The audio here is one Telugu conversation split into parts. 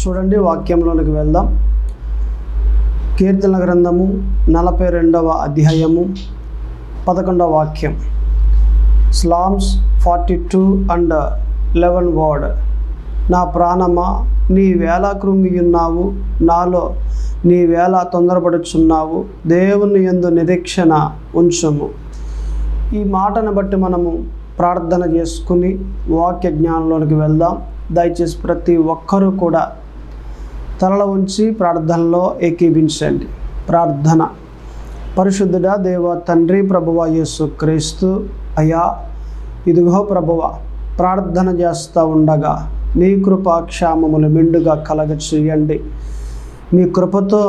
చూడండి, వాక్యంలోనికి వెళ్దాం. కీర్తన గ్రంథము 42వ అధ్యాయము 11వ వాక్యం. Slams 42:11 word. నా ప్రాణమా, నీ వేళ కృంగియున్నావు, నాలో నీ వేళ తొందరపడుచున్నావు, దేవుని యందు నిరీక్షణ ఉంచుము. ఈ మాటను బట్టి మనము ప్రార్థన చేసుకుని వాక్య జ్ఞానంలోనికి వెళ్దాం. దయచేసి ప్రతి ఒక్కరూ కూడా తలలో ఉంచి ప్రార్థనలో ఏకీభించండి. ప్రార్థన. పరిశుద్ధుడా దేవ తండ్రి, ప్రభువా యేసు క్రీస్తు, అయ్యా ఇదిగో ప్రభువా, ప్రార్థన చేస్తూ ఉండగా మీ కృపాక్షేమములు మెండుగా కలగ చేయండి. మీ కృపతో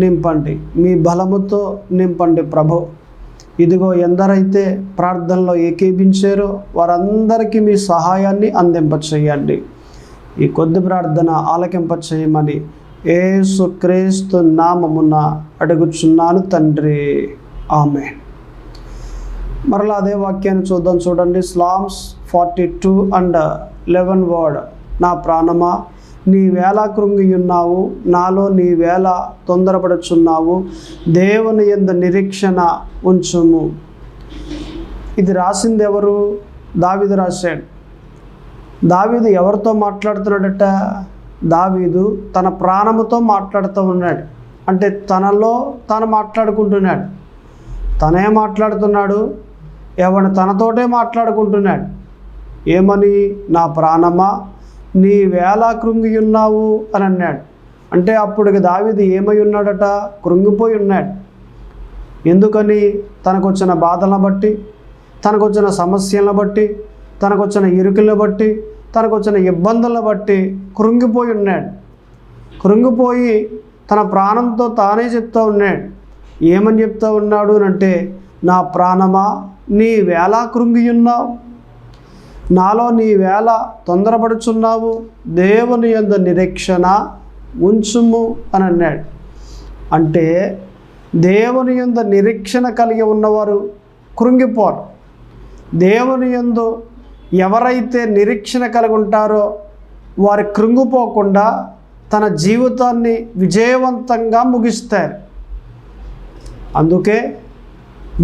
నింపండి, మీ బలముతో నింపండి ప్రభు. ఇదిగో ఎందరైతే ప్రార్థనలో ఏకీభించారో వారందరికీ మీ సహాయాన్ని అందింపచేయండి. ఈ కొద్ది ప్రార్థన ఆలకింపచేయమని యేసుక్రీస్తు నామమున అడుగుచున్నాను తండ్రి, ఆమేన్. మరలా అదే వాక్యాన్ని చూద్దాం. చూడండి, స్లామ్స్ 42:11 వర్డ్. నా ప్రాణమా, నీ వేళ కృంగియున్నావు, నాలో నీ వేళ తొందరపడుచున్నావు, దేవుని యందు నిరీక్షణ ఉంచుము. ఇది రాసింది ఎవరు? దావీదు రాశాడు. దావీదు ఎవరితో మాట్లాడుతున్నాడట? దావీదు తన ప్రాణముతో మాట్లాడుతూ ఉన్నాడు. అంటే తనలో తాను మాట్లాడుకుంటున్నాడు. తనే మాట్లాడుతున్నాడు, ఎవడు తనతోటే మాట్లాడుకుంటున్నాడు. ఏమని? నా ప్రాణమా, నీ వేళ కృంగియున్నావు అని అన్నాడు. అంటే అప్పటికి దావీదు ఏమై ఉన్నాడట? కృంగిపోయి ఉన్నాడు. ఎందుకని? తనకు వచ్చిన బాధలను బట్టి, తనకు వచ్చిన సమస్యలను బట్టి, తనకు వచ్చిన ఇరుకులను బట్టి, తనకు వచ్చిన ఇబ్బందులను బట్టి కృంగిపోయి ఉన్నాడు. కృంగిపోయి తన ప్రాణంతో తానే చెప్తూ ఉన్నాడు. ఏమని చెప్తూ ఉన్నాడు అంటే, నా ప్రాణమా, నీ వేళ కృంగియున్నావు, నాలో నీ వేళ తొందరపడుచున్నావు, దేవుని యందు నిరీక్షణ ఉంచుము అని అన్నాడు. అంటే దేవుని యందు నిరీక్షణ కలిగి ఉన్నవారు కృంగిపోరు. దేవుని యందు ఎవరైతే నిరీక్షణ కలిగి ఉంటారో వారు కృంగిపోకుండా తన జీవితాన్ని విజయవంతంగా ముగిస్తారు. అందుకే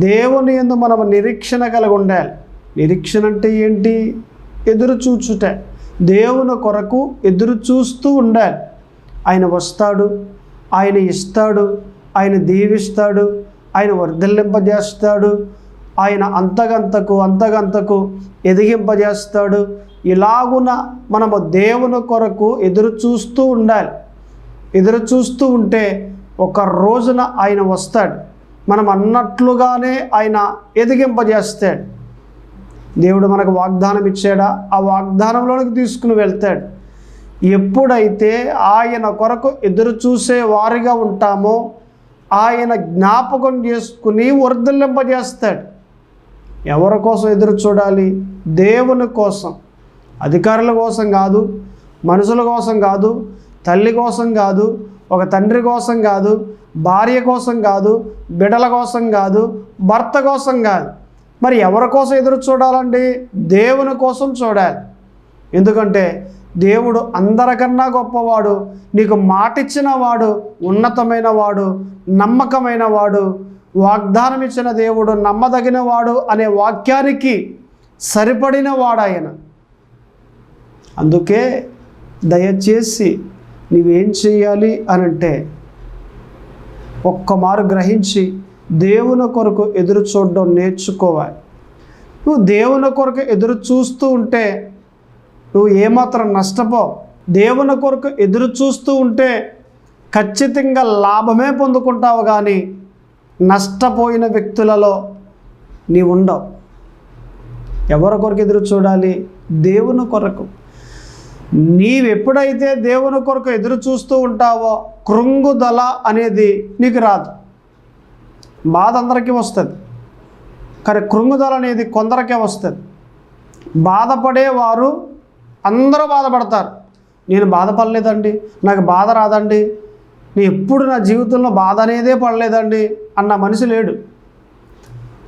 దేవుని యందు మనం నిరీక్షణ కలిగి ఉండాలి. నిరీక్షణ అంటే ఏంటి? ఎదురు చూచుట. దేవుని కొరకు ఎదురు చూస్తూ ఉండాలి. ఆయన వస్తాడు, ఆయన ఇస్తాడు, ఆయన దీవిస్తాడు, ఆయన వర్ధిల్లింపజేస్తాడు, ఆయన అంతకంతకు ఎదిగింపజేస్తాడు. ఇలాగున మనము దేవుని కొరకు ఎదురు చూస్తూ ఉండాలి. ఎదురు చూస్తూ ఉంటే ఒక రోజున ఆయన వస్తాడు. మనం అన్నట్లుగానే ఆయన ఎదిగింపజేస్తాడు. దేవుడు మనకు వాగ్దానం ఇచ్చాడా? ఆ వాగ్దానంలోనికి తీసుకుని వెళ్తాడు. ఎప్పుడైతే ఆయన కొరకు ఎదురు చూసే వారిగా ఉంటామో ఆయన జ్ఞాపకం చేసుకుని వర్ధిల్లింపజేస్తాడు. ఎవరి కోసం ఎదురు చూడాలి? దేవుని కోసం. అధికారుల కోసం కాదు, మనుషుల కోసం కాదు, తల్లి కోసం కాదు, ఒక తండ్రి కోసం కాదు, భార్య కోసం కాదు, బిడ్డల కోసం కాదు, భర్త కోసం కాదు. మరి ఎవరి కోసం ఎదురు చూడాలండి? దేవుని కోసం చూడాలి. ఎందుకంటే దేవుడు అందరికన్నా గొప్పవాడు, నీకు మాటిచ్చిన వాడు, ఉన్నతమైన వాడు, నమ్మకమైన వాడు, వాగ్దానం ఇచ్చిన దేవుడు నమ్మదగిన వాడు అనే వాక్యానికి సరిపడిన వాడు ఆయన. అందుకే దయచేసి నీవేం చేయాలి అనంటే ఒక్కమారు గ్రహించి దేవుని కొరకు ఎదురు చూడడం నేర్చుకోవాలి. నువ్వు దేవుని కొరకు ఎదురు చూస్తూ ఉంటే నువ్వు ఏమాత్రం నష్టపోవు. దేవుని కొరకు ఎదురు చూస్తూ ఉంటే ఖచ్చితంగా లాభమే పొందుకుంటావు, కానీ నష్టపోయిన వ్యక్తులలో నీవు ఉండవు. ఎవరి కొరకు ఎదురు చూడాలి? దేవుని కొరకు. నీవెప్పుడైతే దేవుని కొరకు ఎదురు చూస్తూ ఉంటావో కృంగుదల అనేది నీకు రాదు. బాధ అందరికీ వస్తుంది, కానీ కృంగుదల అనేది కొందరికే వస్తుంది. బాధపడేవారు అందరూ బాధపడతారు. నేను బాధపడలేదండి, నాకు బాధ రాదండి, నేను ఎప్పుడు నా జీవితంలో బాధ అనేదే పడలేదండి అన్న మనిషి లేడు.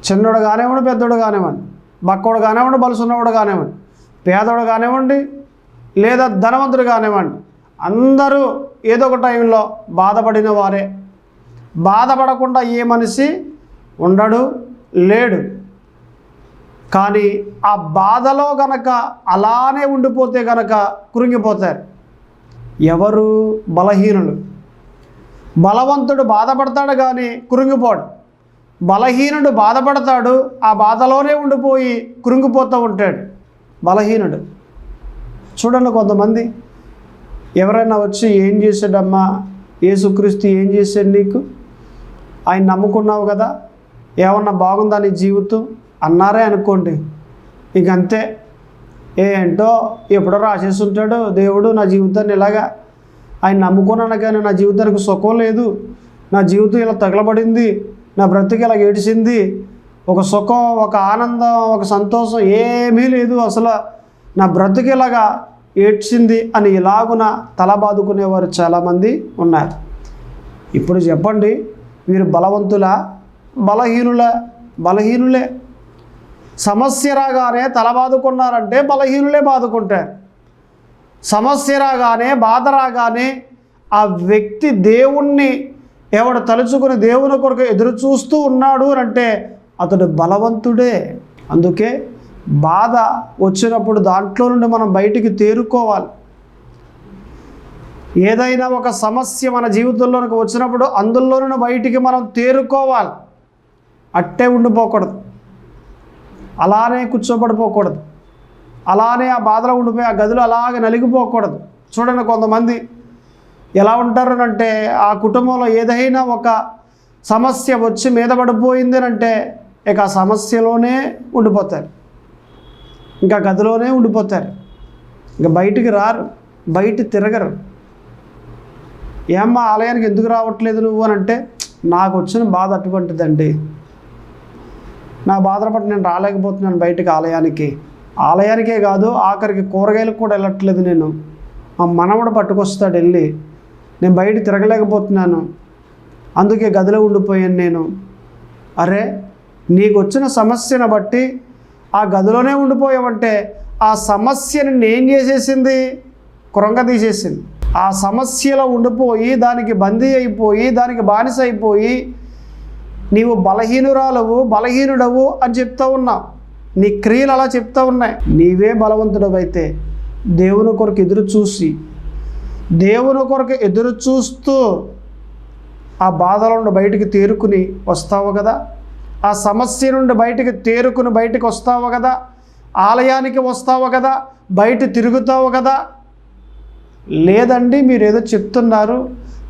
చిన్నోడు కానివ్వండి, పెద్దోడు కానివ్వండి, బక్కోడు కానివ్వండి, బలుసున్నవాడు కానివ్వండి, పేదోడు కానివ్వండి, లేదా ధనవంతుడు కానివ్వండి, అందరూ ఏదో ఒక టైంలో బాధపడిన వారే. బాధపడకుండా ఏ మనిషి ఉండడు, లేడు. కానీ ఆ బాధలో గనక అలానే ఉండిపోతే గనక కృంగిపోతారు. ఎవరు? బలహీనులు. బలవంతుడు బాధపడతాడు కానీ కృంగిపోడు. బలహీనుడు బాధపడతాడు, ఆ బాధలోనే ఉండిపోయి కృంగిపోతూ ఉంటాడు బలహీనుడు. చూడండి, కొంతమంది ఎవరైనా వచ్చి ఏం చేశాడమ్మా, యేసుక్రీస్తు ఏం చేశాడు నీకు, ఆయన నమ్ముకున్నావు కదా, ఏమన్నా బాగుందా నీ జీవితం అన్నారే అనుకోండి, ఇక అంతే. ఏంటో ఎప్పుడో రాసేసి ఉంటాడు దేవుడు నా జీవితాన్ని ఇలాగా, ఆయన నమ్ముకున్నాను కానీ నా జీవితానికి సుఖం లేదు, నా జీవితం ఇలా తగలబడింది, నా బ్రతికి ఇలా ఏడిసింది, ఒక సుఖం, ఒక ఆనందం, ఒక సంతోషం ఏమీ లేదు, అసలు నా బ్రతికి ఇలాగా ఏడ్చింది అని ఇలాగున తల బాదుకునేవారు చాలామంది ఉన్నారు. ఇప్పుడు చెప్పండి, వీరు బలవంతులా, బలహీనులా? బలహీనులే. సమస్య రాగానే తల బాదుకున్నారంటే బలహీనులే బాదుకుంటారు. సమస్య రాగానే, బాధ రాగానే ఆ వ్యక్తి దేవుణ్ణి ఎవడు తలుచుకుని దేవుని కొరకు ఎదురు చూస్తూ ఉన్నాడు అంటే అతడు బలవంతుడే. అందుకే బాధ వచ్చినప్పుడు దాంట్లో నుండి మనం బయటికి తేరుకోవాలి. ఏదైనా ఒక సమస్య మన జీవితంలోనికి వచ్చినప్పుడు అందులో నుండి బయటికి మనం తేరుకోవాలి. అట్టే ఉండిపోకూడదు, అలానే కూర్చోబడిపోకూడదు, అలానే ఆ బాధలో ఉండిపోయి ఆ గదిలో అలాగే నలిగిపోకూడదు. చూడండి, కొంతమంది ఎలా ఉంటారు అంటే ఆ కుటుంబంలో ఏదైనా ఒక సమస్య వచ్చి మీద పడిపోయింది అంటే ఇక ఆ సమస్యలోనే ఉండిపోతారు, ఇంకా గదిలోనే ఉండిపోతారు, ఇంకా బయటికి రారు, బయట తిరగరు. ఏమ్మా ఆలయానికి ఎందుకు రావట్లేదు నువ్వు అని అంటే, నాకు వచ్చిన బాధ అటువంటిదండి, నా బాధ బట్టి నేను రాలేకపోతున్నాను బయటికి ఆలయానికే కాదు, ఆఖరికి కూరగాయలకు కూడా వెళ్ళట్లేదు నేను, మా మనవడు పట్టుకొస్తాడు వెళ్ళి, నేను బయట తిరగలేకపోతున్నాను, అందుకే గదిలో ఉండిపోయాను నేను. అరే, నీకు వచ్చిన సమస్యను బట్టి ఆ గదిలోనే ఉండిపోయావంటే ఆ సమస్యని నేను చేసేసింది, కృంగదీసేసింది. ఆ సమస్యలో ఉండిపోయి దానికి బందీ అయిపోయి దానికి బానిస అయిపోయి నీవు బలహీనురాలవు, బలహీనుడవు అని చెప్తూ ఉన్నావు. నీ క్రియలు అలా చెప్తూ ఉన్నాయి. నీవే బలవంతుడవైతే దేవుని కొరకు ఎదురు చూసి, దేవుని కొరకు ఎదురు చూస్తూ ఆ బాధల నుండి బయటికి తేరుకుని వస్తావు కదా, ఆ సమస్య నుండి బయటికి తేరుకుని బయటికి వస్తావు కదా, ఆలయానికి వస్తావు కదా, బయట తిరుగుతావు కదా. లేదండి, మీరు ఏదో చెప్తున్నారు,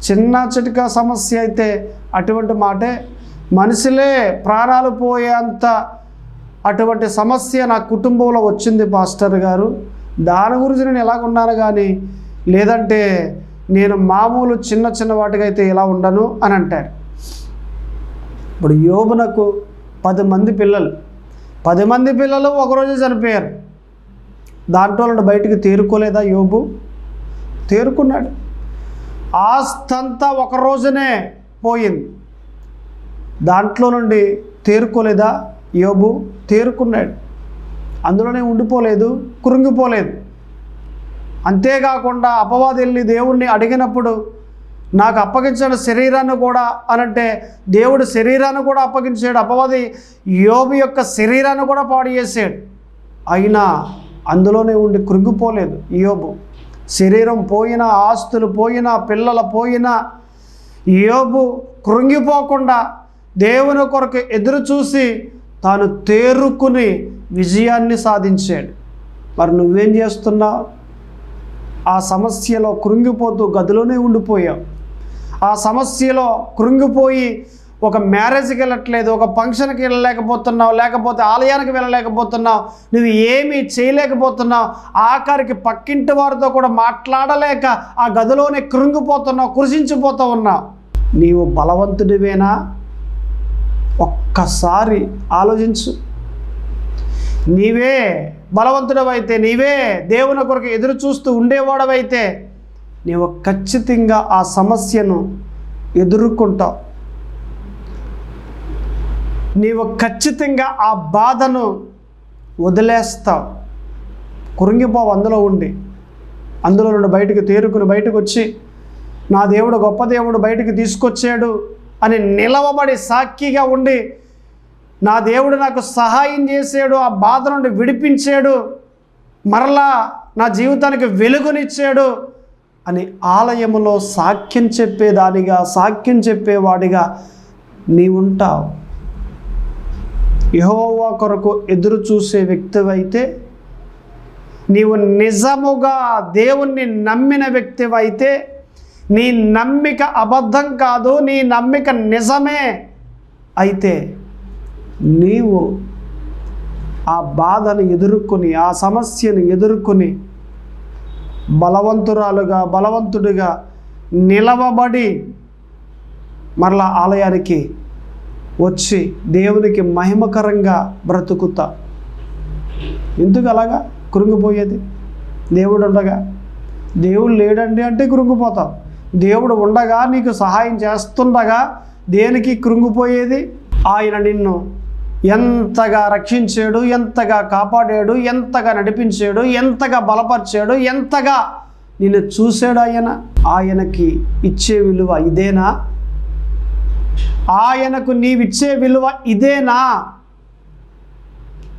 చిన్న చిటికా సమస్య అయితే అటువంటి మాటే, మనుషులే ప్రాణాలు పోయేంత అటువంటి సమస్య నా కుటుంబంలో వచ్చింది పాస్టర్ గారు, దాని గురించి నేను ఎలాగున్నాను కానీ లేదంటే నేను మామూలు చిన్న చిన్న వాటికైతే ఇలా ఉండను అని అంటారు. ఇప్పుడు యోబునకు 10 మంది పిల్లలు, 10 మంది పిల్లలు ఒకరోజు చనిపోయారు. దాంట్లో నుండి బయటికి తేరుకోలేదా యోబు? తేరుకున్నాడు. ఆస్తంతా ఒక రోజునే పోయింది, దాంట్లో నుండి తేరుకోలేదా యోబు? తేరుకున్నాడు. అందులోనే ఉండిపోలేదు, కృంగిపోలేదు. అంతేకాకుండా అపవాది వెళ్ళి దేవుణ్ణి అడిగినప్పుడు నాకు అప్పగించిన శరీరాన్ని కూడా అనంటే దేవుడు శరీరాన్ని కూడా అప్పగించాడు. అపవాది యోబు యొక్క శరీరాన్ని కూడా పాడు చేశాడు. అయినా అందులోనే ఉండి కృంగిపోలేదు యోబు. శరీరం పోయినా, ఆస్తులు పోయినా, పిల్లలు పోయినా యోబు కృంగిపోకుండా దేవుని కొరకు ఎదురు చూసి తాను తేరుకుని విజయాన్ని సాధించాడు. మరి నువ్వేం చేస్తున్నావు? ఆ సమస్యలో కృంగిపోతూ గదిలోనే ఉండిపోయావు. ఆ సమస్యలో కృంగిపోయి ఒక మ్యారేజ్కి వెళ్ళట్లేదు, ఒక ఫంక్షన్కి వెళ్ళలేకపోతున్నావు, లేకపోతే ఆలయానికి వెళ్ళలేకపోతున్నావు, నువ్వు ఏమీ చేయలేకపోతున్నావు, ఆఖరికి పక్కింటి వారితో కూడా మాట్లాడలేక ఆ గదిలోనే కృంగిపోతున్నావు, కృషించిపోతూ ఉన్నావు. నీవు బలవంతుడివేనా? ఒక్కసారి ఆలోచించు. నీవే బలవంతుడవైతే, నీవే దేవుని కొరకు ఎదురు చూస్తూ ఉండేవాడవైతే నీవు ఖచ్చితంగా ఆ సమస్యను ఎదుర్కొంటావు. నీవు ఖచ్చితంగా ఆ బాధను వదిలేస్తావు, కృంగిపోవు అందులో ఉండి. అందులో నుండి బయటకు తేరుకుని బయటకు వచ్చి నా దేవుడు గొప్ప దేవుడు బయటకు తీసుకొచ్చాడు అని నిలవబడి సాక్షిగా ఉండి నా దేవుడు నాకు సహాయం చేశాడు, ఆ బాధ నుండి విడిపించాడు, మరలా నా జీవితానికి వెలుగునిచ్చాడు అని ఆలయములో సాక్ష్యం చెప్పేదానిగా, సాక్ష్యం చెప్పేవాడిగా నీవుంటావు. యెహోవా కొరకు ఎదురు చూసే వ్యక్తివైతే, నీవు నిజముగా దేవుణ్ణి నమ్మిన వ్యక్తివైతే, నీ నమ్మిక అబద్ధం కాదు, నీ నమ్మిక నిజమే అయితే నీవు ఆ బాధను ఎదుర్కొని, ఆ సమస్యను ఎదుర్కొని బలవంతుడిగా నిలవబడి మరలా ఆలయానికి వచ్చి దేవునికి మహిమకరంగా బ్రతుకుతా. ఎందుకు అలాగా కృంగిపోయేది? దేవుడు ఉండగా. దేవుడు లేడండి అంటే కృంగిపోతావు. దేవుడు ఉండగా, నీకు సహాయం చేస్తుండగా దేనికి కృంగిపోయేది? ఆయన నిన్ను ఎంతగా రక్షించాడు, ఎంతగా కాపాడాడు, ఎంతగా నడిపించాడు, ఎంతగా బలపరిచాడు, ఎంతగా నిన్ను చూశాడు. ఆయనకి ఇచ్చే విలువ ఇదేనా? ఆయనకు నీవిచ్చే విలువ ఇదేనా?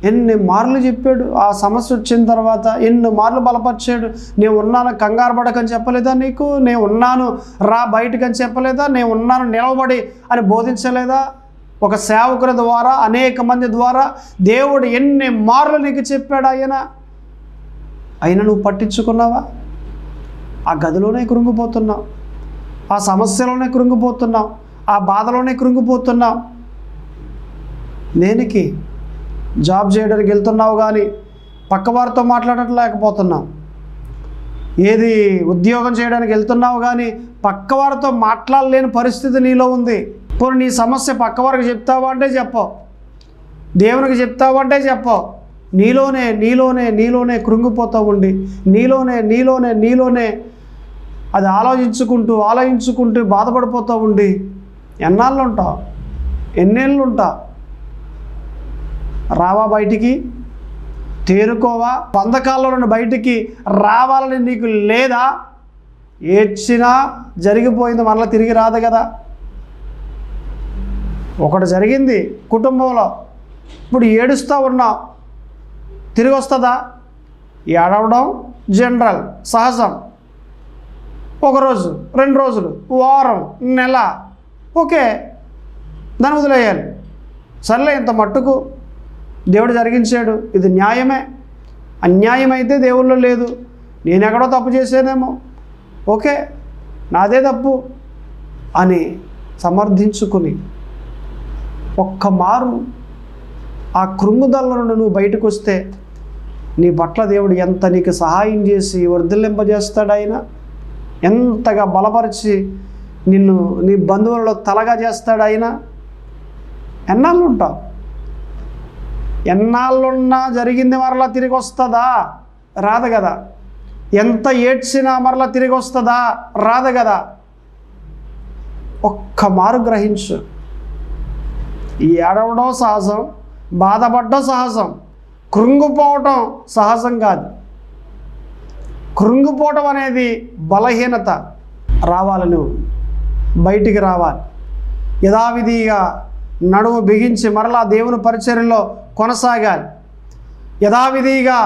ఎన్ని మార్లు చెప్పాడు. ఆ సమస్య వచ్చిన తర్వాత ఎన్ని మార్లు బలపరిచాడు. నేను ఉన్నాను, కంగారు పడకని చెప్పలేదా నీకు? నేను ఉన్నాను, రా బయటకని చెప్పలేదా? నేను ఉన్నాను, నిలవబడి అని బోధించలేదా? ఒక సేవకుల ద్వారా, అనేక మంది ద్వారా దేవుడు ఎన్ని మార్లు నీకు చెప్పాడు. అయినా నువ్వు పట్టించుకున్నావా? ఆ గదిలోనే కృంగిపోతున్నావు, ఆ సమస్యలోనే కృంగిపోతున్నావు, ఆ బాధలోనే కృంగిపోతున్నావు. దేనికి? జాబ్ చేయడానికి వెళ్తున్నావు కానీ పక్కవారితో మాట్లాడలేకపోతున్నావు. ఏది ఉద్యోగం చేయడానికి వెళ్తున్నావు కానీ పక్కవారితో మాట్లాడలేని పరిస్థితి నీలో ఉంది. పోనీ నీ సమస్య పక్కవారికి చెప్తావా అంటే చెప్పవు, దేవునికి చెప్తావా అంటే చెప్పవు. నీలోనే కృంగిపోతూ ఉండి నీలోనే అది ఆలోచించుకుంటూ బాధపడిపోతూ ఉండి ఎన్నాళ్ళు ఉంటావు? ఎన్నేళ్ళు ఉంటావు? రావా బయటికి? తేరుకోవా? బంధకాల్లో నుండి బయటికి రావాలని నీకు లేదా? ఏడ్చినా జరిగిపోయింది, మరలా తిరిగి రాదు కదా. ఒకటి జరిగింది కుటుంబంలో, ఇప్పుడు ఏడుస్తూ ఉన్నావు, తిరిగి వస్తుందా? ఏడవడం జనరల్, సహజం. ఒకరోజు, 2 రోజులు, వారం, నెల, ఓకే, దాన్ని వదిలేయాలి. సర్లే, ఇంత మట్టుకు దేవుడు జరిగించాడు, ఇది న్యాయమే. అన్యాయం అయితే దేవుళ్ళు లేదు, నేను ఎక్కడో తప్పు చేశానేమో, ఓకే, నాదే తప్పు అని సమర్థించుకుని ఒక్క మారు ఆ కృంగుదల నుండి నువ్వు బయటకు వస్తే నీ పట్ల దేవుడు ఎంత నీకు సహాయం చేసి వర్ధిల్లింపజేస్తాడు. ఆయన ఎంతగా బలపరిచి నిన్ను నీ బంధువులలో తలగా చేస్తాడు. ఆయన ఎన్నాళ్ళు ఉంటావు? ఎన్నాళ్ళున్నా జరిగింది మరలా తిరిగి వస్తుందా? రాదు కదా. ఎంత ఏడ్చినా మరలా తిరిగి వస్తుందా? రాదు కదా. ఒక్క మారు గ్రహించు. ఈ ఏడవడం సహజం, బాధపడడం సహజం, కృంగిపోవటం సహజం కాదు. కృంగిపోవటం అనేది బలహీనత. రావాలి, నువ్వు బయటికి రావాలి. యథావిధిగా నడుము బిగించి మరలా దేవుని పరిచర్యలో కొనసాగాలి. యథావిధిగా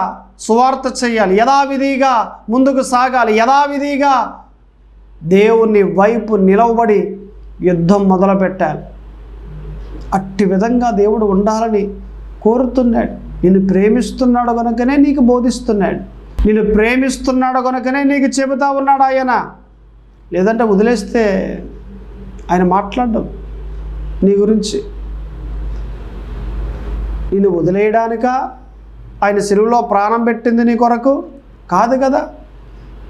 సువార్త చేయాలి, యథావిధిగా ముందుకు సాగాలి, యథావిధిగా దేవుని వైపు నిలవబడి యుద్ధం మొదలుపెట్టాలి. అట్టి విధంగా దేవుడు ఉండాలని కోరుతున్నాడు. నిన్ను ప్రేమిస్తున్నాడు కనుకనే నీకు బోధిస్తున్నాడు, నిన్ను ప్రేమిస్తున్నాడు కనుకనే నీకు చెబుతా ఉన్నాడు ఆయన. లేదంటే వదిలేస్తే ఆయన మాట్లాడడం నీ గురించి. నిన్ను వదిలేయడానిక ఆయన సిలువలో ప్రాణం పెట్టింది నీ కొరకు కాదు కదా.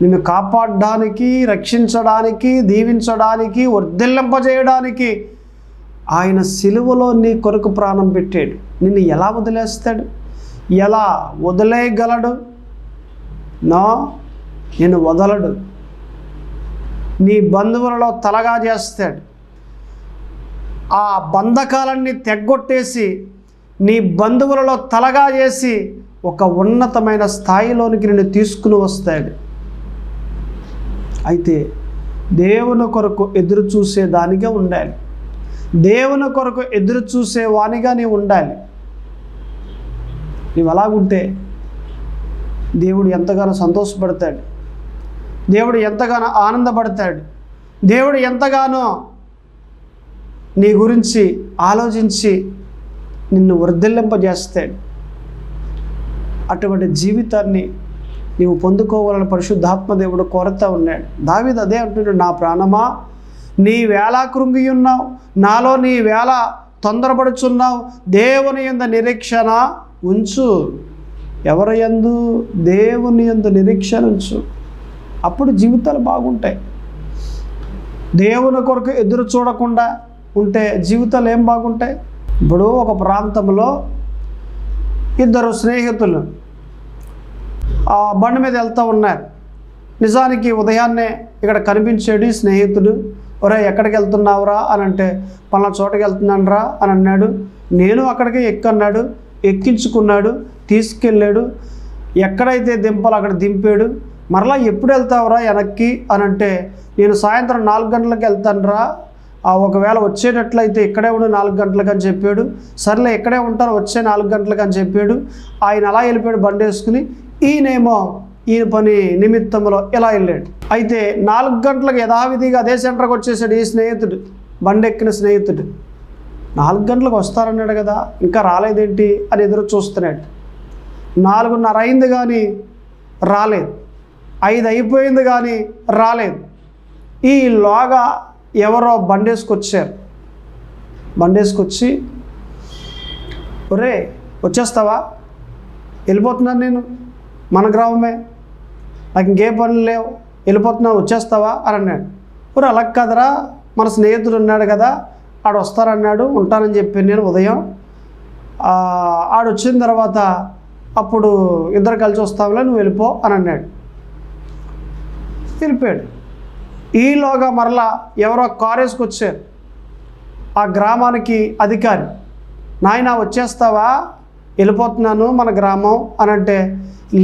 నిన్ను కాపాడడానికి, రక్షించడానికి, దీవించడానికి, వర్ధిల్లింపజేయడానికి ఆయన సిలువలో నీ కొరకు ప్రాణం పెట్టాడు. నిన్ను ఎలా వదిలేస్తాడు? ఎలా వదిలేయగలడు? నిన్ను వదలడు. నీ బంధువులలో తలగా చేస్తాడు. ఆ బంధకాలన్నీ తెగ్గొట్టేసి నీ బంధువులలో తలగా చేసి ఒక ఉన్నతమైన స్థాయిలోనికి నిన్ను తీసుకుని వస్తాడు. అయితే దేవుని కొరకు ఎదురు చూసే దానిగా ఉండాలి. దేవుని కొరకు ఎదురు చూసే వానిగా నీవు ఉండాలి. నీవు అలాగుంటే దేవుడు ఎంతగానో సంతోషపడతాడు, దేవుడు ఎంతగానో ఆనందపడతాడు, దేవుడు ఎంతగానో నీ గురించి ఆలోచించి నిన్ను వర్ధిల్లింపజేస్తాడు. అటువంటి జీవితాన్ని నీవు పొందుకోవాలని పరిశుద్ధాత్మ దేవుడు కోరుతూ ఉన్నాడు. దావీదు అదే అంటున్నాడు, నా ప్రాణమా నీ వేళ కృంగి ఉన్నావు, నాలో నీ వేళ తొందరపడుచున్నావు, దేవుని యందు నిరీక్షణ ఉంచు. ఎవరి యందు? దేవుని యందు నిరీక్షణ ఉంచు. అప్పుడు జీవితాలు బాగుంటాయి. దేవుని కొరకు ఎదురు చూడకుండా ఉంటే జీవితాలు ఏం బాగుంటాయి? ఇప్పుడు ఒక ప్రాంతంలో ఇద్దరు స్నేహితులు బండి మీద వెళ్తూ ఉన్నారు. నిజానికి ఉదయాన్నే ఇక్కడ కనిపించాడు స్నేహితుడు. ఒరే ఎక్కడికి వెళ్తున్నావురా అని అంటే, పలానా చోటకి వెళ్తున్నాను రా అని అన్నాడు. నేను అక్కడికి ఎక్కన్నాడు, ఎక్కించుకున్నాడు, తీసుకెళ్ళాడు. ఎక్కడైతే దింపాలో అక్కడ దింపాడు. మరలా ఎప్పుడు వెళ్తావురా వెనక్కి అని అంటే, నేను సాయంత్రం 4 గంటలకు వెళ్తాను రా, ఒకవేళ వచ్చేటట్లయితే ఇక్కడే ఉండి 4 గంటలకు అని చెప్పాడు. సర్లే ఇక్కడే ఉంటాను, వచ్చే 4 గంటలకు అని చెప్పాడు. ఆయన అలా వెళ్ళిపోయాడు బండి వేసుకుని. ఈయనేమో ఈయన పని నిమిత్తంలో ఇలా వెళ్ళాడు. అయితే 4 గంటలకు యథావిధిగా అదే సెంటర్కి వచ్చేసాడు ఈ స్నేహితుడు, బండి ఎక్కిన స్నేహితుడు. 4 గంటలకు వస్తారన్నాడు కదా, ఇంకా రాలేదేంటి అని ఎదురు చూస్తున్నాడు. 4:30 అయింది కానీ రాలేదు, 5 అయిపోయింది కానీ రాలేదు. ఈలోగా ఎవరో బండేసుకొచ్చారు. బండేసుకొచ్చి, ఒరే వచ్చేస్తావా, వెళ్ళిపోతున్నాను నేను, మన గ్రామమే, నాకు ఇంకే పనులు లేవు, వెళ్ళిపోతున్నావు వచ్చేస్తావా అని అన్నాడు. ఒరే అలా కదరా, మన స్నేహితుడు ఉన్నాడు కదా, ఆడు వస్తారన్నాడు, ఉంటానని చెప్పాను నేను ఉదయం. ఆడు వచ్చిన తర్వాత అప్పుడు ఇద్దరు కలిసి వస్తావులే, నువ్వు వెళ్ళిపో అని అన్నాడు. వెళ్ళిపోయాడు. ఈలోగా మరలా ఎవరో కారు వేసుకొచ్చారు ఆ గ్రామానికి అధికారి. నాయన వచ్చేస్తావా, వెళ్ళిపోతున్నాను మన గ్రామం అని అంటే,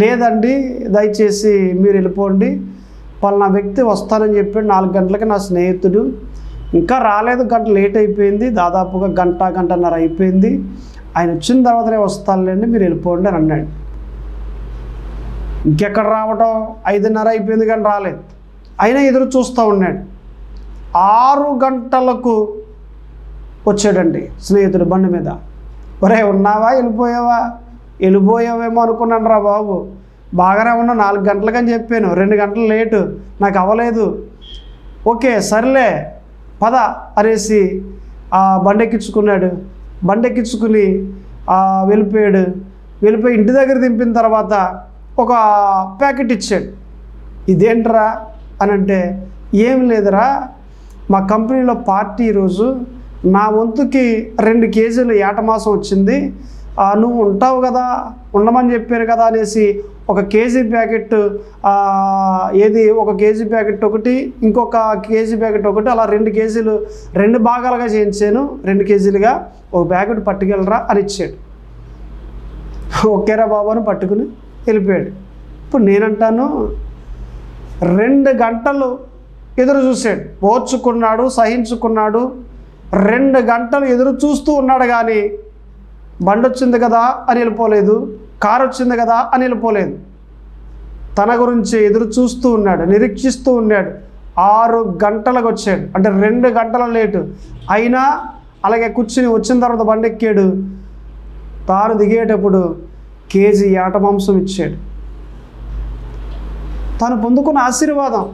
లేదండి దయచేసి మీరు వెళ్ళిపోండి, పలానా వ్యక్తి వస్తానని చెప్పాడు 4 గంటలకి, నా స్నేహితుడు ఇంకా రాలేదు, గంట లేట్ అయిపోయింది, దాదాపుగా గంటన్నర అయిపోయింది, ఆయన వచ్చిన తర్వాతనే వస్తానులేండి, మీరు వెళ్ళిపోండి అని అన్నాడు. ఇంకెక్కడ రావటం, 5:30 అయిపోయింది కానీ రాలేదు. అయినా ఎదురు చూస్తూ ఉన్నాడు. 6 గంటలకు వచ్చాడండి స్నేహితుడు బండి మీద. ఒరే ఉన్నావా, వెళ్ళిపోయావా? వెళ్ళిపోయావేమో అనుకున్నాను రా బాబు, బాగానే ఉన్నా, 4 గంటలకని చెప్పాను, 2 గంటలు లేటు, నాకు అవ్వలేదు. ఓకే సర్లే పద అనేసి బండి ఎక్కించుకున్నాడు. బండి ఎక్కించుకుని వెళ్ళిపోయాడు. వెళ్ళిపోయి ఇంటి దగ్గర దింపిన తర్వాత ఒక ప్యాకెట్ ఇచ్చాడు. ఇదేంట్రా అని అంటే, ఏం లేదురా, మా కంపెనీలో పార్టీ ఈరోజు, నా వంతుకి 2 కేజీలు ఏట మాసం వచ్చింది, నువ్వు ఉంటావు కదా, ఉండమని చెప్పారు కదా అనేసి 1 కేజీ ప్యాకెట్, ఒక కేజీ ప్యాకెట్ ఒకటి, ఇంకొక కేజీ ప్యాకెట్ ఒకటి, అలా 2 కేజీలు 2 భాగాలుగా చేయించాను, 2 కేజీలుగా 1 ప్యాకెట్ పట్టుకెళ్ళరా అని ఇచ్చాడు. ఓకేరా బాబు అని పట్టుకుని వెళ్ళిపోయాడు. ఇప్పుడు నేనంటాను, 2 గంటలు ఎదురు చూశాడు, ఓర్చుకున్నాడు, సహించుకున్నాడు. 2 గంటలు ఎదురు చూస్తూ ఉన్నాడు కానీ బండి వచ్చింది కదా అని వెళ్ళిపోలేదు, కారు వచ్చింది కదా అని వెళ్ళిపోలేదు. తన గురించి ఎదురు చూస్తూ ఉన్నాడు, నిరీక్షిస్తూ ఉన్నాడు. 6 గంటలకు వచ్చాడు, అంటే 2 గంటల లేటు అయినా అలాగే కూర్చుని వచ్చిన తర్వాత బండి ఎక్కాడు. తాను దిగేటప్పుడు కేజీ ఏట మాంసం ఇచ్చాడు. తాను పొందుకున్న ఆశీర్వాదం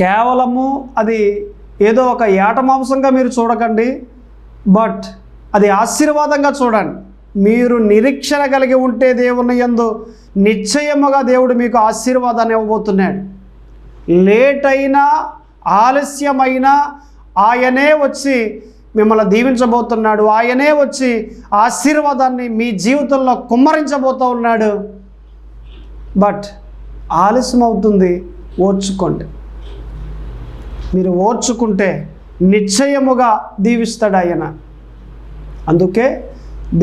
కేవలము అది ఏదో ఒక ఏట మాంసంగా మీరు చూడకండి, బట్ అది ఆశీర్వాదంగా చూడండి. మీరు నిరీక్షణ కలిగి ఉంటే దేవుని యందు నిశ్చయముగా దేవుడు మీకు ఆశీర్వాదాన్ని ఇవ్వబోతున్నాడు. లేట్ అయినా ఆలస్యమైనా ఆయనే వచ్చి మిమ్మల్ని దీవించబోతున్నాడు. ఆయనే వచ్చి ఆశీర్వాదాన్ని మీ జీవితంలో కుమ్మరించబోతూ ఉన్నాడు. బట్ ఆలస్యం అవుతుంది, ఓర్చుకోండి. మీరు ఓర్చుకుంటే నిశ్చయముగా దీవిస్తాడు ఆయన. అందుకే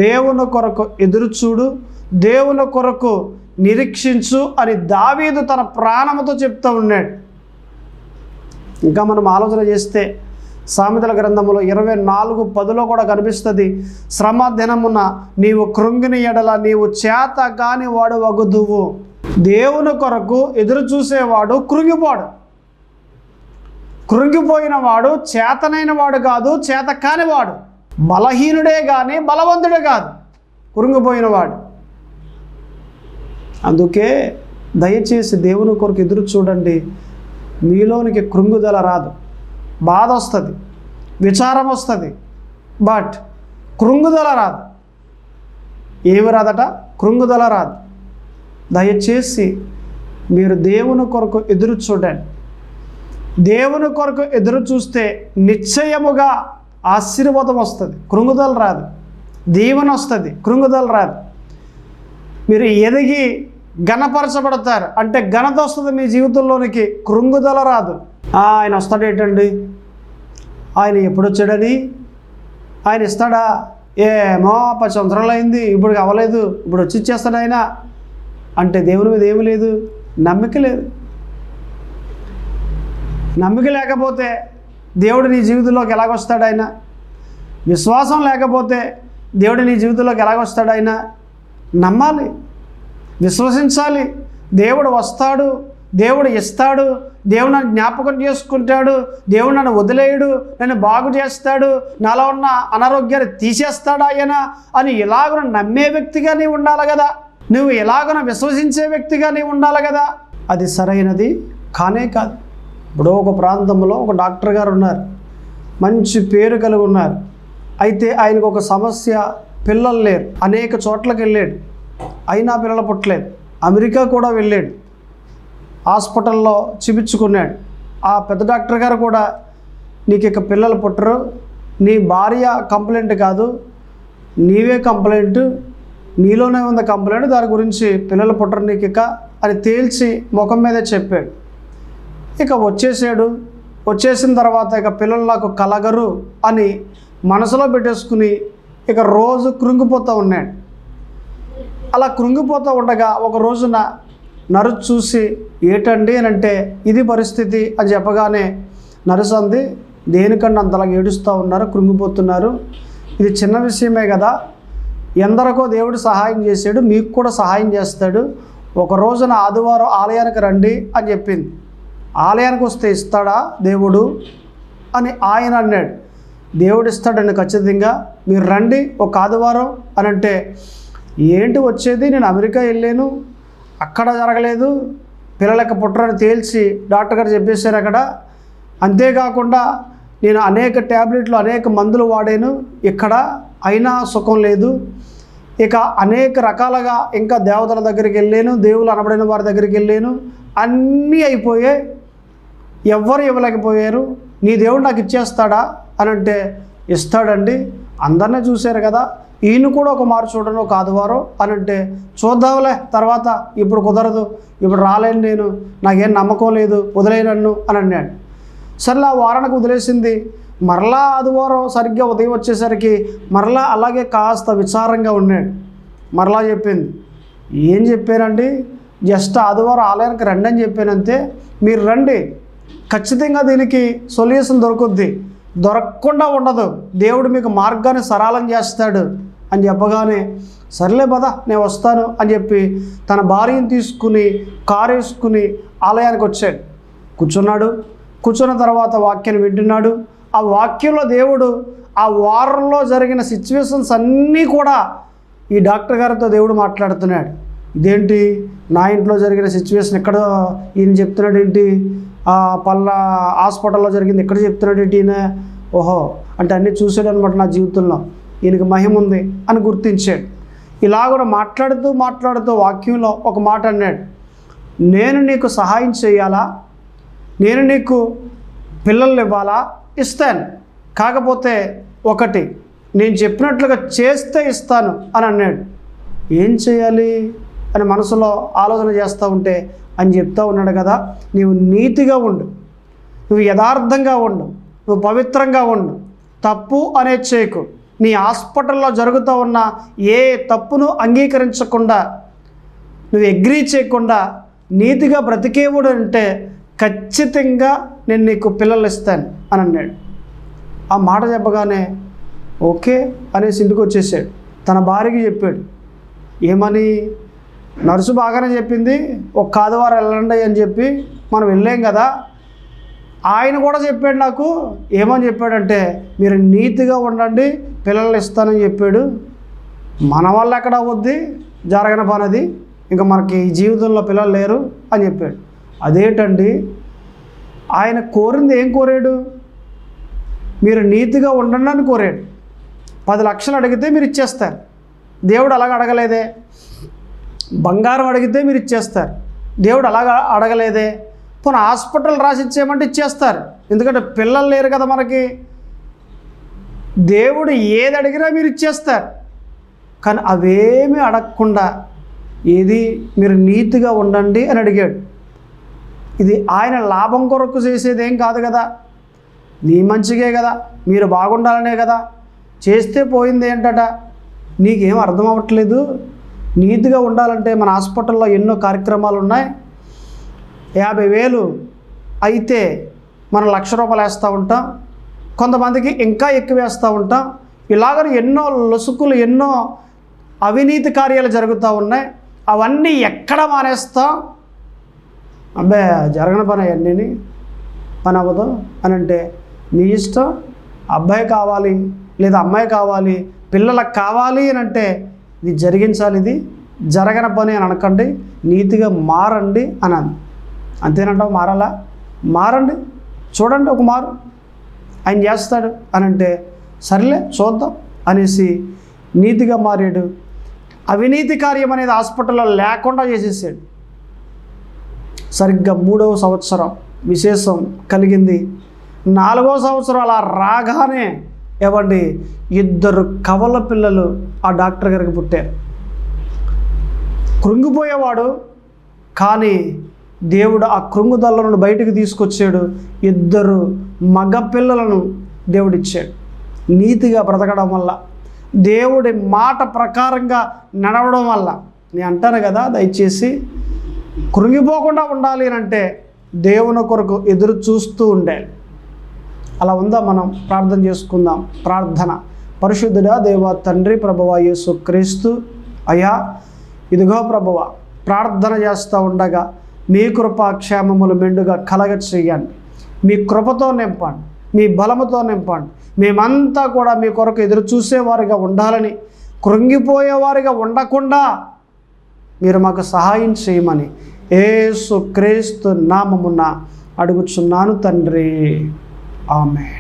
దేవుని కొరకు ఎదురుచూడు, దేవుని కొరకు నిరీక్షించు అని దావీదు తన ప్రాణముతో చెప్తూ ఉన్నాడు. ఇంకా మనం ఆలోచన చేస్తే సామెతల గ్రంథములో 24:10 కూడా కనిపిస్తుంది, శ్రమ దినమున నీవు కృంగిని ఎడల నీవు చేత కాని వాడు వగుదువు. దేవుని కొరకు ఎదురు చూసేవాడు కృంగిపోడు. కృంగిపోయిన వాడు చేతనైన వాడు కాదు, చేత కానివాడు. బలహీనుడే కానీ బలవంతుడే కాదు కృంగిపోయిన వాడు. అందుకే దయచేసి దేవుని కొరకు ఎదురు చూడండి. మీలోనికి కృంగుదల రాదు, బాధ వస్తుంది, విచారం వస్తుంది, బట్ కృంగుదల రాదు. ఏమి రాదట? కృంగుదల రాదు. దయచేసి మీరు దేవుని కొరకు ఎదురు చూడండి. దేవుని కొరకు ఎదురు చూస్తే నిశ్చయముగా ఆశీర్వాదం వస్తుంది, కృంగుదల రాదు. దీవెన వస్తుంది, కృంగుదల రాదు. మీరు ఎదిగి ఘనపరచబడతారు అంటే ఘనత వస్తుంది మీ జీవితంలోనికి, కృంగుదల రాదు. ఆయన వస్తాడేటండి, ఆయన ఎప్పుడు వచ్చాడని, ఆయన ఇస్తాడా, ఏమో 10 సంవత్సరాలు అయింది, ఇప్పుడు అవ్వలేదు, ఇప్పుడు వచ్చి ఇచ్చేస్తాడు ఆయన అంటే దేవుని మీద ఏమీ లేదు, నమ్మిక లేదు. నమ్మిక లేకపోతే దేవుడు నీ జీవితంలోకి ఎలాగొస్తాడు ఆయన? విశ్వాసం లేకపోతే దేవుడు నీ జీవితంలోకి ఎలాగొస్తాడు ఆయన? నమ్మాలి, విశ్వసించాలి. దేవుడు వస్తాడు, దేవుడు ఇస్తాడు, దేవుడు నన్ను జ్ఞాపకం చేసుకుంటాడు, దేవుడు నన్ను వదిలేయడు, నన్ను బాగు చేస్తాడు, నాలో ఉన్న అనారోగ్యాన్ని తీసేస్తాడు ఆయన అని ఎలాగో నమ్మే వ్యక్తిగా నీవు ఉండాలి కదా. నువ్వు ఎలాగో విశ్వసించే వ్యక్తిగా నీవు ఉండాలి కదా. అది సరైనది కానే కాదు. ఇప్పుడు ఒక ప్రాంతంలో ఒక డాక్టర్ గారు ఉన్నారు, మంచి పేరు కలిగి ఉన్నారు. అయితే ఆయనకు ఒక సమస్య, పిల్లలు లేరు. అనేక చోట్లకి వెళ్ళాడు, అయినా పిల్లలు పుట్టలేదు. అమెరికా కూడా వెళ్ళాడు, హాస్పిటల్లో చూపించుకున్నాడు. ఆ పెద్ద డాక్టర్ గారు కూడా నీకు ఇక పిల్లలు పుట్టరు, నీ భార్య కంప్లైంట్ కాదు, నీవే కంప్లైంట్, నీలోనే ఉంది కంప్లైంట్, దాని గురించి పిల్లలు పుట్టరు నీకు ఇక అని తేల్చి ముఖం మీదే చెప్పాడు. ఇక వచ్చేసాడు. వచ్చేసిన తర్వాత ఇక పిల్లలు నాకు కలగరు అని మనసులో పెట్టేసుకుని ఇక రోజు కృంగిపోతూ ఉన్నాడు. అలా కృంగిపోతూ ఉండగా ఒక రోజున నర్సు చూసి ఏటండి అని అంటే ఇది పరిస్థితి అని చెప్పగానే నర్సు అంది, దేనికన్నా అంతలాగా ఏడుస్తూ ఉన్నారు, కృంగిపోతున్నారు, ఇది చిన్న విషయమే కదా, ఎందరికో దేవుడు సహాయం చేశాడు, మీకు కూడా సహాయం చేస్తాడు, ఒక రోజున ఆదివారం ఆలయానికి రండి అని చెప్పింది. ఆలయానికి వస్తే ఇస్తాడా దేవుడు అని ఆయన అన్నాడు. దేవుడు ఇస్తాడండి ఖచ్చితంగా, మీరు రండి ఒక ఆదివారం అని అంటే, ఏంటి వచ్చేది, నేను అమెరికా వెళ్ళాను, అక్కడ జరగలేదు, పిల్లలకి పుట్టరని తేల్చి డాక్టర్ గారు చెప్పేశారు అక్కడ. అంతేకాకుండా నేను అనేక ట్యాబ్లెట్లు అనేక మందులు వాడాను ఇక్కడ, అయినా సుఖం లేదు. ఇక అనేక రకాలుగా ఇంకా దేవతల దగ్గరికి వెళ్ళాను, దేవుళ్ళు అనబడిన వారి దగ్గరికి వెళ్ళాను, అన్నీ అయిపోయాయి, ఎవ్వరు ఇవ్వలేకపోయారు, నీ దేవుడు నాకు ఇచ్చేస్తాడా అని అంటే, ఇస్తాడండి, అందరినీ చూశారు కదా, ఈయన కూడా ఒక మారు చూడను ఒక ఆదివారం అని అంటే, చూద్దాంలే తర్వాత, ఇప్పుడు కుదరదు, ఇప్పుడు రాలేను, నేను నాకేం నమ్మకం లేదు, వదిలేయనన్ను అని అన్నాడు. సర్లే ఆ వారానికి వదిలేసింది. మరలా ఆదివారం సరిగ్గా ఉదయం వచ్చేసరికి మరలా అలాగే కాస్త విచారంగా ఉన్నాడు. మరలా చెప్పింది, ఏం చెప్పానండి, జస్ట్ ఆదివారం ఆలయానికి రండి అని చెప్పానంతే, మీరు రండి, ఖచ్చితంగా దీనికి సొల్యూషన్ దొరుకుద్ది, దొరకకుండా ఉండదు, దేవుడు మీకు మార్గాన్ని సరళం చేస్తాడు అని చెప్పగానే, సర్లే పద నేను వస్తాను అని చెప్పి తన భార్యను తీసుకుని కారు వేసుకుని ఆలయానికి వచ్చాడు. కూర్చున్నాడు. కూర్చున్న తర్వాత వాక్యాన్ని వింటున్నాడు. ఆ వాక్యంలో దేవుడు ఆ వారంలో జరిగిన సిచ్యువేషన్స్ అన్నీ కూడా ఈ డాక్టర్ గారితో దేవుడు మాట్లాడుతున్నాడు. ఇదేంటి నా ఇంట్లో జరిగిన సిచ్యువేషన్ ఎక్కడ ఈయన చెప్తున్నాడు ఏంటి, పల్లా హాస్పిటల్లో జరిగింది ఎక్కడ చెప్తున్నాడు ఏంటి ఈయన, ఓహో అంటే అన్నీ చూసాడు అనమాట నా జీవితంలో, ఈయనకి మహిమ ఉంది అని గుర్తించాడు. ఇలా కూడా మాట్లాడుతూ వాక్యంలో ఒక మాట అన్నాడు, నేను నీకు సహాయం చేయాలా, నేను నీకు పిల్లలు ఇవ్వాలా, ఇస్తాను, కాకపోతే ఒకటి నేను చెప్పినట్లుగా చేస్తే ఇస్తాను అని అన్నాడు. ఏం చేయాలి అని మనసులో ఆలోచన చేస్తూ ఉంటే అని చెప్తూ ఉన్నాడు కదా, నీవు నీతిగా ఉండు, నువ్వు యథార్థంగా ఉండు, నువ్వు పవిత్రంగా ఉండు, తప్పు అనేది చేయకు, నీ హాస్పిటల్లో జరుగుతూ ఉన్న ఏ తప్పును అంగీకరించకుండా నువ్వు అగ్రీ చేయకుండా నీతిగా బ్రతికేవుడు అంటే ఖచ్చితంగా నేను నీకు పిల్లలు ఇస్తాను అని అన్నాడు. ఆ మాట చెప్పగానే ఓకే అనేసి ఇంటికి వచ్చేసాడు. తన భార్యకి చెప్పాడు. ఏమని? నర్సు బాగానే చెప్పింది, ఒక ఆదివారం వెళ్ళండి అని చెప్పి మనం వెళ్ళాం కదా. ఆయన కూడా చెప్పాడు నాకు. ఏమని చెప్పాడంటే, మీరు నీతిగా ఉండండి, పిల్లలు ఇస్తానని చెప్పాడు. మన వల్ల ఎక్కడ అవుద్ది, జరగని పనది, ఇంకా మనకి ఈ జీవితంలో పిల్లలు లేరు అని చెప్పాడు. అదేంటండి, ఆయన కోరింది ఏం కోరాడు? మీరు నీతిగా ఉండండి అని కోరాడు. 10 లక్షలు అడిగితే మీరు ఇచ్చేస్తారు. దేవుడు అలాగ అడగలేదే. బంగారం అడిగితే మీరు ఇచ్చేస్తారు. దేవుడు అలాగ అడగలేదే. పోనీ హాస్పిటల్ రాసి ఇచ్చేయమంటే ఇచ్చేస్తారు, ఎందుకంటే పిల్లలు లేరు కదా మనకి. దేవుడు ఏది అడిగినా మీరు ఇచ్చేస్తారు. కానీ అవేమీ అడగకుండా ఏది మీరు నీతిగా ఉండండి అని అడిగాడు. ఇది ఆయన లాభం కొరకు చేసేది ఏం కాదు కదా, నీ మంచిగే కదా, మీరు బాగుండాలనే కదా. చేస్తే పోయింది ఏంటట? నీకేం అర్థం అవ్వట్లేదు. నీతిగా ఉండాలంటే మన హాస్పిటల్లో ఎన్నో కార్యక్రమాలు ఉన్నాయి. 50,000 అయితే మనం ₹1,00,000 వేస్తూ ఉంటాం, కొంతమందికి ఇంకా ఎక్కువ వేస్తూ ఉంటాం. ఇలాగ ఎన్నో లొసుకులు, ఎన్నో అవినీతి కార్యాలు జరుగుతూ ఉన్నాయి. అవన్నీ ఎక్కడ మానేస్తాం? అబ్బే జరగని పని అవన్నీ, పని అవ్వదు అని అంటే నీ ఇష్టం. అబ్బాయి కావాలి లేదా అమ్మాయి కావాలి, పిల్లలకు కావాలి అని అంటే ఇది జరిగించాలి, ఇది జరగని పని అని అనకండి, నీతిగా మారండి అని. అంతేనంటావు? మారాలా? మారండి, చూడండి ఒక మారు ఆయన చేస్తాడు అని అంటే సర్లే చూద్దాం అనేసి నీతిగా మారాడు. అవినీతి కార్యం అనేది హాస్పిటల్లో లేకుండా చేసేసాడు. సరిగ్గా 3వ సంవత్సరం విశేషం కలిగింది. 4వ సంవత్సరం అలా రాగానే ఏమండి 2 కవల పిల్లలు ఆ డాక్టర్ గారికి పుట్టారు. కృంగిపోయేవాడు, కానీ దేవుడు ఆ కృంగుదల నుండి బయటకు తీసుకొచ్చాడు. 2 మగ పిల్లలను దేవుడిచ్చాడు. నీతిగా బ్రతకడం వల్ల, దేవుడి మాట ప్రకారంగా నడవడం వల్ల. నేను అంటాను కదా, దయచేసి కృంగిపోకుండా ఉండాలి అని అంటే దేవుని కొరకు ఎదురు చూస్తూ ఉండాలి. అలా ఉందా? మనం ప్రార్థన చేసుకుందాం. ప్రార్థన. పరిశుద్ధుడా దేవా తండ్రి, ప్రభువా యేసు క్రీస్తు, అయ్యా ఇదిగో ప్రభువా, ప్రార్థన చేస్తూ ఉండగా మీ కృపా క్షేమములు మెండుగా కలగ చేయండి. మీ కృపతో నింపండి, మీ బలముతో నింపండి. మేమంతా కూడా మీ కొరకు ఎదురు చూసేవారిగా ఉండాలని, కృంగిపోయేవారిగా ఉండకుండా మీరు మాకు సహాయం చేయమని యేసు క్రీస్తు నామమున అడుగుచున్నాను తండ్రి. ఆమేన్.